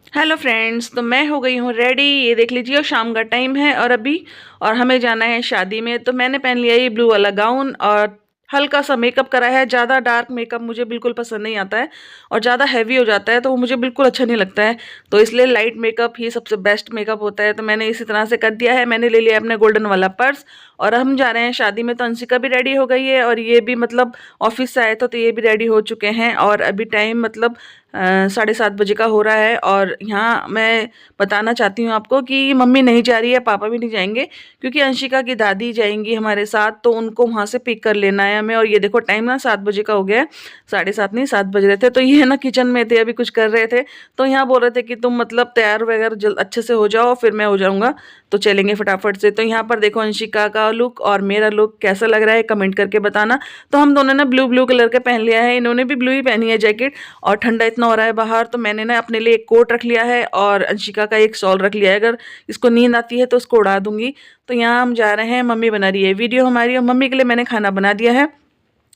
Hello friends, तो मैं हो गई हूँ रेडी। ये देख लीजिए, और शाम का टाइम है और हमें जाना है शादी में। तो मैंने पहन लिया ये ब्लू वाला गाउन और हल्का सा मेकअप करा है। ज़्यादा डार्क मेकअप मुझे बिल्कुल पसंद नहीं आता है और ज़्यादा हैवी हो जाता है तो वो मुझे बिल्कुल अच्छा नहीं लगता है। तो इसलिए लाइट मेकअप ही सबसे बेस्ट मेकअप होता है। तो मैंने इसी तरह से कर दिया है। मैंने ले लिया अपना गोल्डन वाला पर्स और हम जा रहे हैं शादी में। तो अंशिका भी रेडी हो गई है और ये भी मतलब ऑफिस से आए तो ये भी रेडी हो चुके हैं। और अभी टाइम मतलब 7:30 बजे का हो रहा है। और यहाँ मैं बताना चाहती हूँ आपको कि मम्मी नहीं जा रही है, पापा भी नहीं जाएंगे, क्योंकि अंशिका की दादी जाएंगी हमारे साथ। तो उनको वहाँ से पिक कर लेना है हमें। और ये देखो टाइम ना 7 बजे का हो गया है, 7:30 नहीं 7 बज रहे थे। तो ये ना किचन में थे, अभी कुछ कर रहे थे। तो यहाँ बोल रहे थे कि तुम मतलब तैयार वगैरह जल्द अच्छे से हो जाओ, फिर मैं हो जाऊँगा तो चलेंगे फटाफट से। तो यहाँ पर देखो अंशिका का लुक और मेरा लुक कैसा लग रहा है कमेंट करके बताना। तो हम दोनों ने ब्लू ब्लू कलर का पहन लिया है, इन्होंने भी ब्लू ही पहनी है जैकेट। और ठंडा इतना हो रहा है बाहर, तो मैंने ना अपने लिए एक कोट रख लिया है और अंशिका का एक शॉल रख लिया है। अगर इसको नींद आती है तो उसको उड़ा दूंगी। तो यहाँ हम जा रहे हैं, मम्मी बना रही है वीडियो हमारी, और मम्मी के लिए मैंने खाना बना दिया है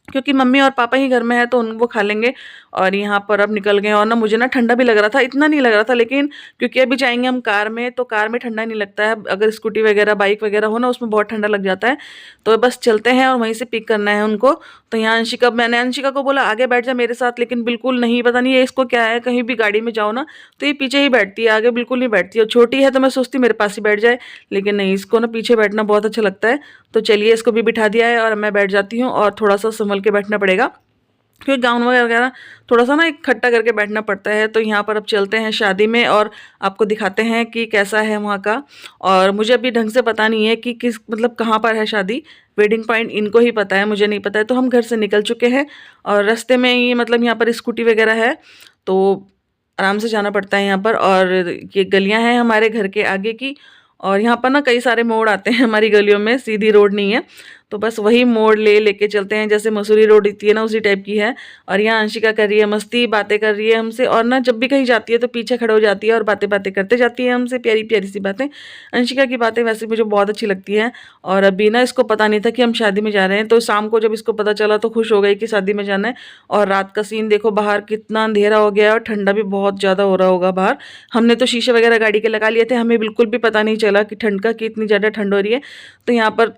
क्योंकि मम्मी और पापा ही घर में है तो उन वो खा लेंगे। और यहाँ पर अब निकल गए। और ना मुझे ना ठंडा भी लग रहा था, इतना नहीं लग रहा था, लेकिन क्योंकि अभी जाएंगे हम कार में तो कार में ठंडा नहीं लगता है। अगर स्कूटी वगैरह बाइक वगैरह हो ना उसमें बहुत ठंडा लग जाता है। तो बस चलते हैं और वहीं से पिक करना है उनको। तो यहाँ मैंने अंशिका को बोला आगे बैठ जा मेरे साथ, लेकिन बिल्कुल नहीं, पता नहीं ये इसको क्या है, कहीं भी गाड़ी में जाओ ना तो ये पीछे ही बैठती है, आगे बिल्कुल नहीं बैठती है। और छोटी है तो मैं सोचती मेरे पास ही बैठ जाए, लेकिन नहीं, इसको ना पीछे बैठना बहुत अच्छा लगता है। तो चलिए इसको भी बिठा दिया है और मैं बैठ जाती हूँ। और थोड़ा सा संभल के बैठना पड़ेगा क्योंकि गाउन वगैरह थोड़ा सा ना इकट्ठा करके बैठना पड़ता है। तो यहाँ पर अब चलते हैं शादी में और आपको दिखाते हैं कि कैसा है वहाँ का। और मुझे अभी ढंग से पता नहीं है कि किस मतलब कहाँ पर है शादी, वेडिंग पॉइंट इनको ही पता है, मुझे नहीं पता है। तो हम घर से निकल चुके हैं और रास्ते में ही मतलब यहाँ पर स्कूटी वगैरह है तो आराम से जाना पड़ता है यहाँ पर। और ये गलियाँ हैं हमारे घर के आगे की। और यहाँ पर ना कई सारे मोड़ आते हैं हमारी गलियों में, सीधी रोड नहीं है। तो बस वही मोड़ लेके चलते हैं, जैसे मसूरी रोड होती है ना उसी टाइप की है। और यहाँ अंशिका कर रही है मस्ती, बातें कर रही है हमसे। और ना जब भी कहीं जाती है तो पीछे खड़े हो जाती है और बातें बातें करते जाती है हमसे, प्यारी प्यारी सी बातें। अंशिका की बातें वैसे मुझे बहुत अच्छी लगती हैं। और अभी ना इसको पता नहीं था कि हम शादी में जा रहे हैं, तो शाम को जब इसको पता चला तो खुश हो गई कि शादी में जाना है। और रात का सीन देखो, बाहर कितना अंधेरा हो गया है और ठंडा भी बहुत ज़्यादा हो रहा होगा बाहर। हमने तो शीशे वगैरह गाड़ी के लगा लिए थे, हमें बिल्कुल भी पता नहीं चला कि ठंड का कि इतनी ज़्यादा ठंड हो रही है। तो यहाँ पर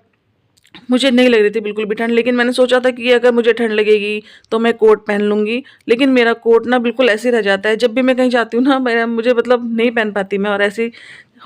मुझे नहीं लग रही थी बिल्कुल भी ठंड, लेकिन मैंने सोचा था कि अगर मुझे ठंड लगेगी तो मैं कोट पहन लूँगी। लेकिन मेरा कोट ना बिल्कुल ऐसे ही रह जाता है, जब भी मैं कहीं जाती हूँ ना मेरा मुझे मतलब नहीं पहन पाती मैं, और ऐसे ही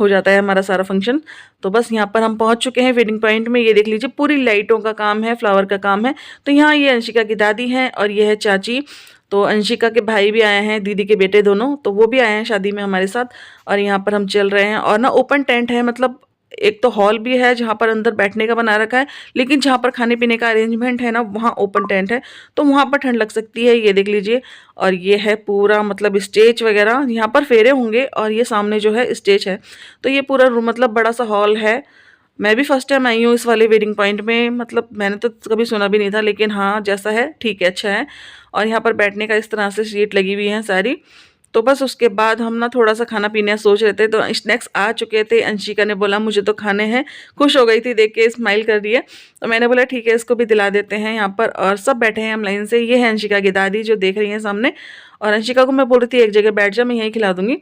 हो जाता है हमारा सारा फंक्शन। तो बस यहाँ पर हम पहुँच चुके हैं वेडिंग पॉइंट में। ये देख लीजिए पूरी लाइटों का काम है, फ्लावर का काम है। तो यहाँ ये अंशिका की दादी हैं और ये है चाची। तो अंशिका के भाई भी आए हैं, दीदी के बेटे दोनों, तो वो भी आए हैं शादी में हमारे साथ। और यहाँ पर हम चल रहे हैं और ना ओपन टेंट है, मतलब एक तो हॉल भी है जहाँ पर अंदर बैठने का बना रखा है, लेकिन जहाँ पर खाने पीने का अरेंजमेंट है ना वहाँ ओपन टेंट है, तो वहाँ पर ठंड लग सकती है। ये देख लीजिए। और ये है पूरा मतलब स्टेज वगैरह, यहाँ पर फेरे होंगे और ये सामने जो है स्टेज है। तो ये पूरा रूम मतलब बड़ा सा हॉल है। मैं भी फर्स्ट टाइम आई हूँ इस वाले वेडिंग पॉइंट में, मतलब मैंने तो कभी सुना भी नहीं था, लेकिन हाँ जैसा है ठीक है, अच्छा है। और यहाँ पर बैठने का इस तरह से सीट लगी हुई हैं सारी। तो बस उसके बाद हम ना थोड़ा सा खाना पीने सोच रहे थे, तो स्नैक्स आ चुके थे। अंशिका ने बोला मुझे तो खाने हैं, खुश हो गई थी देख के, स्माइल कर रही है। तो मैंने बोला ठीक है इसको भी दिला देते हैं यहाँ पर। और सब बैठे हैं हम लाइन से। ये है अंशिका की दादी जो देख रही है सामने। और अंशिका को मैं बोल रही थी एक जगह बैठ जा, मैं यहीं खिला दूंगी।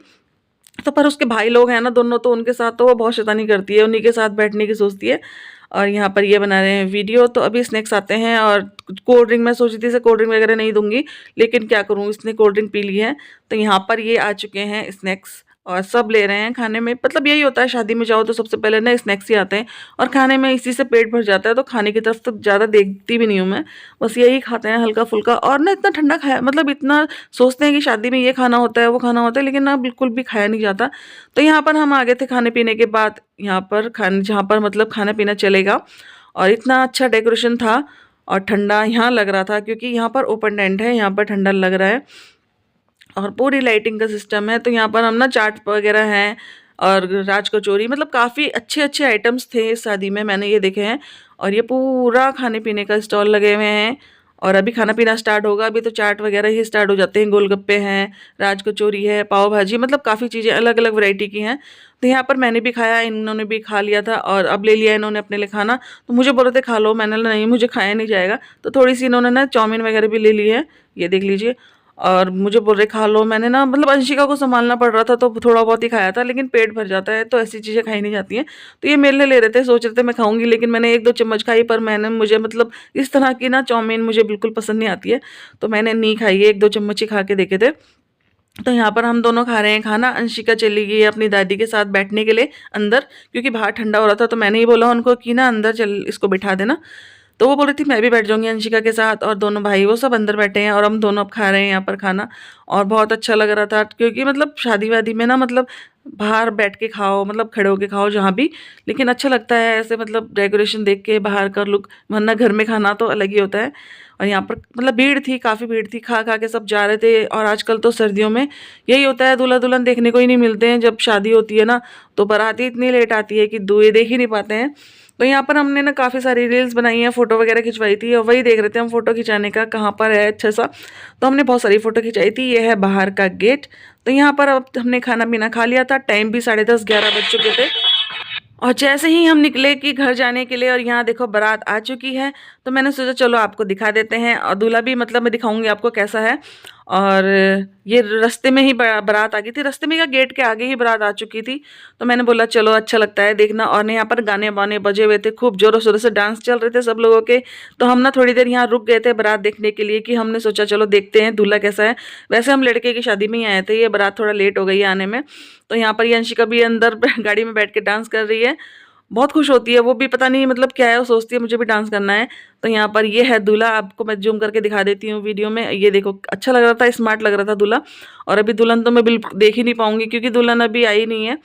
तो पर उसके भाई लोग हैं ना दोनों, तो उनके साथ तो वो बहुत शैतानी करती है, उन्हीं के साथ बैठने की सोचती है। और यहाँ पर ये बना रहे हैं वीडियो। तो अभी स्नैक्स आते हैं और कोल्ड ड्रिंक, मैं सोची थी इसे कोल्ड ड्रिंक वगैरह नहीं दूंगी, लेकिन क्या करूँ इसने कोल्ड ड्रिंक पी ली है। तो यहाँ पर ये आ चुके हैं स्नैक्स और सब ले रहे हैं खाने में। मतलब यही होता है शादी में जाओ तो सबसे पहले ना स्नैक्स ही आते हैं और खाने में इसी से पेट भर जाता है। तो खाने की तरफ तो ज़्यादा देखती भी नहीं हूँ मैं, बस यही खाते हैं हल्का फुल्का। और ना इतना ठंडा खाया, मतलब इतना सोचते हैं कि शादी में ये खाना होता है वो खाना होता है, लेकिन ना बिल्कुल भी खाया नहीं जाता। तो यहाँ पर हम आ गए थे खाने पीने के बाद, यहाँ पर खाने जहाँ पर मतलब खाना पीना चलेगा। और इतना अच्छा डेकोरेशन था और ठंडा यहाँ लग रहा था क्योंकि यहाँ पर ओपन टेंट है, यहाँ पर ठंडा लग रहा है और पूरी लाइटिंग का सिस्टम है। तो यहाँ पर हम ना चाट वगैरह हैं और राज कचौरी, मतलब काफ़ी अच्छे अच्छे आइटम्स थे इस शादी में, मैंने ये देखे हैं। और ये पूरा खाने पीने का स्टॉल लगे हुए हैं और अभी खाना पीना स्टार्ट होगा। अभी तो चाट वगैरह ही स्टार्ट हो जाते हैं, गोलगप्पे हैं, राज कचौरी है, पाव भाजी, मतलब काफ़ी चीज़ें अलग अलग वैरायटी की हैं। तो यहाँ पर मैंने भी खाया, इन्होंने भी खा लिया था और अब ले लिया इन्होंने अपने लिए खाना। तो मुझे बोल रहे थे खा लो, मैंने बोला नहीं मुझे खाया नहीं जाएगा। तो थोड़ी सी इन्होंने ना चाउमीन वगैरह भी ले ली है, ये देख लीजिए। और मुझे बोल रहे खा लो। मैंने ना मतलब अंशिका को संभालना पड़ रहा था तो थोड़ा बहुत ही खाया था, लेकिन पेट भर जाता है तो ऐसी चीज़ें खाई नहीं जाती हैं। तो ये मेरे लिए ले रहे थे, सोच रहे थे मैं खाऊंगी, लेकिन मैंने 1-2 चम्मच खाई, पर मैंने मुझे मतलब इस तरह की ना चाउमीन मुझे बिल्कुल पसंद नहीं आती है, तो मैंने नहीं खाई है, 1-2 चम्मच ही खा के देखे थे। तो यहाँ पर हम दोनों खा रहे हैं खाना। अंशिका चली गई है अपनी दादी के साथ बैठने के लिए अंदर, क्योंकि बाहर ठंडा हो रहा था, तो मैंने ही बोला उनको कि ना अंदर चल इसको बिठा देना। तो वो बोल रही थी मैं भी बैठ जाऊँगी अंशिका के साथ, और दोनों भाई वो सब अंदर बैठे हैं और हम दोनों अब खा रहे हैं यहाँ पर खाना। और बहुत अच्छा लग रहा था, क्योंकि मतलब शादी-वादी में ना मतलब बाहर बैठ के खाओ, मतलब खड़े होके खाओ जहाँ भी, लेकिन अच्छा लगता है ऐसे मतलब डेकोरेशन देख के बाहर का लुक, वरना घर में खाना तो अलग ही होता है। और यहाँ पर मतलब भीड़ थी, काफ़ी भीड़ थी, खा-खा के सब जा रहे थे। और आजकल तो सर्दियों में यही होता है, दूल्हा-दुल्हन देखने को ही नहीं मिलते हैं। जब शादी होती है ना, तो बाराती इतनी लेट आती है कि दूल्हे देख ही नहीं पाते हैं। तो यहाँ पर हमने ना काफ़ी सारी रील्स बनाई हैं, फ़ोटो वगैरह खिंचवाई थी, और वही देख रहे थे हम फ़ोटो खिंचाने का कहाँ पर है अच्छा सा। तो हमने बहुत सारी फ़ोटो खिंचाई थी। ये है बाहर का गेट। तो यहाँ पर अब हमने खाना-पीना खा लिया था, टाइम भी 10:30-11 बज चुके थे। और जैसे ही हम निकले कि घर जाने के लिए, और यहाँ देखो बारात आ चुकी है, तो मैंने सोचा चलो आपको दिखा देते हैं, और दूल्हा भी मतलब मैं दिखाऊंगी आपको कैसा है। और ये रास्ते में ही बारात आ गई थी, रास्ते में क्या गेट के आगे ही बारात आ चुकी थी। तो मैंने बोला चलो अच्छा लगता है देखना। और यहाँ पर गाने वाने बजे हुए थे, खूब जोरों शोरों से डांस चल रहे थे सब लोगों के। तो हम ना थोड़ी देर यहाँ रुक गए थे बारात देखने के लिए, कि हमने सोचा चलो देखते हैं दूल्हा कैसा है। वैसे हम लड़के की शादी में ही आए थे, ये बारात थोड़ा लेट हो गई है आने में। तो यहाँ पर ये अंशिका भी अंदर गाड़ी में बैठ के डांस कर रही है, बहुत खुश होती है वो भी, पता नहीं मतलब क्या है, वो सोचती है मुझे भी डांस करना है। तो यहाँ पर ये है दूल्हा, आपको मैं जूम करके दिखा देती हूँ वीडियो में। ये देखो अच्छा लग रहा था, स्मार्ट लग रहा था दूल्हा। और अभी दुल्हन तो मैं बिल्कुल देख ही नहीं पाऊंगी, क्योंकि दुल्हन अभी आई नहीं है।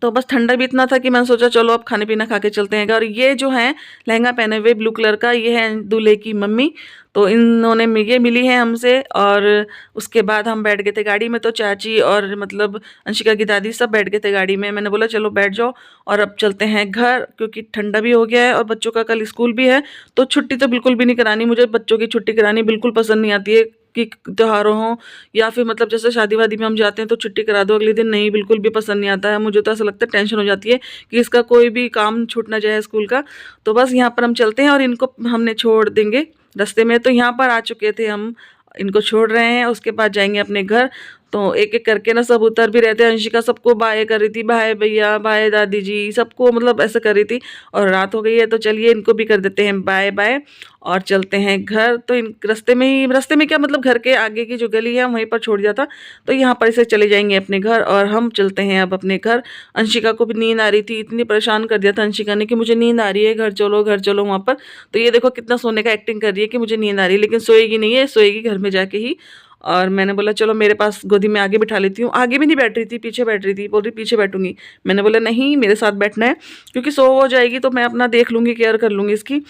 तो बस ठंडा भी इतना था कि मैंने सोचा चलो अब खाने पीना खा के चलते हैं। और ये जो है लहंगा पहने हुए ब्लू कलर का, ये है दूल्हे की मम्मी। तो इन्होंने ये मिली है हमसे। और उसके बाद हम बैठ गए थे गाड़ी में, तो चाची और मतलब अंशिका की दादी सब बैठ गए थे गाड़ी में। मैंने बोला चलो बैठ जाओ और अब चलते हैं घर, क्योंकि ठंडा भी हो गया है और बच्चों का कल स्कूल भी है। तो छुट्टी तो बिल्कुल भी नहीं करानी, मुझे बच्चों की छुट्टी करानी बिल्कुल पसंद नहीं आती है, कि त्योहारों हों या फिर मतलब जैसे शादी वादी में हम जाते हैं तो छुट्टी करा दो अगले दिन, नहीं बिल्कुल भी पसंद नहीं आता है मुझे। तो ऐसा लगता है टेंशन हो जाती है कि इसका कोई भी काम छूट ना जाए स्कूल का। तो बस यहाँ पर हम चलते हैं और इनको हमने छोड़ देंगे रास्ते में। तो यहाँ पर आ चुके थे हम, इनको छोड़ रहे हैं, उसके बाद जाएंगे अपने घर। तो एक एक करके ना सब उतर भी रहते हैं। अंशिका सबको बाय कर रही थी, बाय भैया, बाय दादी जी, सबको मतलब ऐसे कर रही थी। और रात हो गई है, तो चलिए इनको भी कर देते हैं बाय बाय और चलते हैं घर। तो इन रास्ते में क्या मतलब घर के आगे की जो गली है वहीं पर छोड़ दिया था। तो यहाँ पर से चले जाएंगे अपने घर और हम चलते हैं अब अपने घर। अंशिका को भी नींद आ रही थी, इतनी परेशान कर दिया था अंशिका ने कि मुझे नींद आ रही है, घर चलो वहाँ पर। तो ये देखो कितना सोने का एक्टिंग कर रही है कि मुझे नींद आ रही है, लेकिन सोएगी नहीं है, सोएगी घर में जाके ही। और मैंने बोला चलो मेरे पास गोदी में आगे बिठा लेती हूँ। आगे भी नहीं बैठ रही थी, पीछे बैठ रही थी, बोल रही पीछे बैठूंगी। मैंने बोला नहीं मेरे साथ बैठना है, क्योंकि सो हो जाएगी तो मैं अपना देख लूँगी, केयर कर लूँगी इसकी।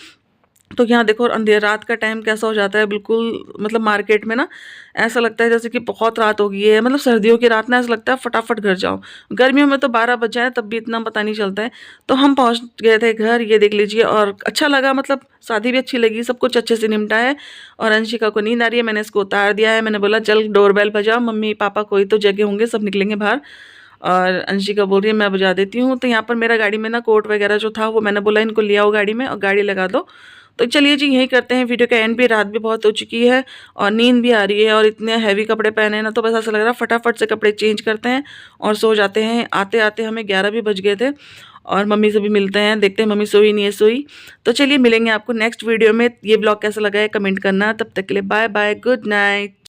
तो यहाँ देखो अंधेर रात का टाइम कैसा हो जाता है बिल्कुल, मतलब मार्केट में ना ऐसा लगता है जैसे कि बहुत रात हो गई है। मतलब सर्दियों की रात ना ऐसा लगता है फटाफट घर जाओ, गर्मियों में तो 12 बज जाए तब भी इतना पता नहीं चलता है। तो हम पहुँच गए थे घर, ये देख लीजिए। और अच्छा लगा, मतलब शादी भी अच्छी लगी, सब कुछ अच्छे से निपटा है। और अंशिका को नींद आ रही है, मैंने इसको उतार दिया है। मैंने बोला चल डोरबेल बजाओ, मम्मी पापा कोई तो जगह होंगे, सब निकलेंगे बाहर। और अंशिका बोल रही है मैं बजा देती हूँ। तो यहाँ पर मेरा गाड़ी में ना कोट वगैरह जो था वो मैंने बोला इनको ले आओ गाड़ी में और गाड़ी लगा दो। तो चलिए जी यही करते हैं वीडियो का एंड भी, रात भी बहुत हो चुकी है और नींद भी आ रही है और इतने हैवी कपड़े पहने हैं ना, तो बस ऐसा लग रहा है फटाफट से कपड़े चेंज करते हैं और सो जाते हैं। आते आते हमें 11 भी बज गए थे। और मम्मी से भी मिलते हैं, देखते हैं मम्मी सोई नहीं है सोई। तो चलिए मिलेंगे आपको नेक्स्ट वीडियो में। ये ब्लॉग कैसा लगा है कमेंट करना। तब तक के लिए बाय बाय, गुड नाइट।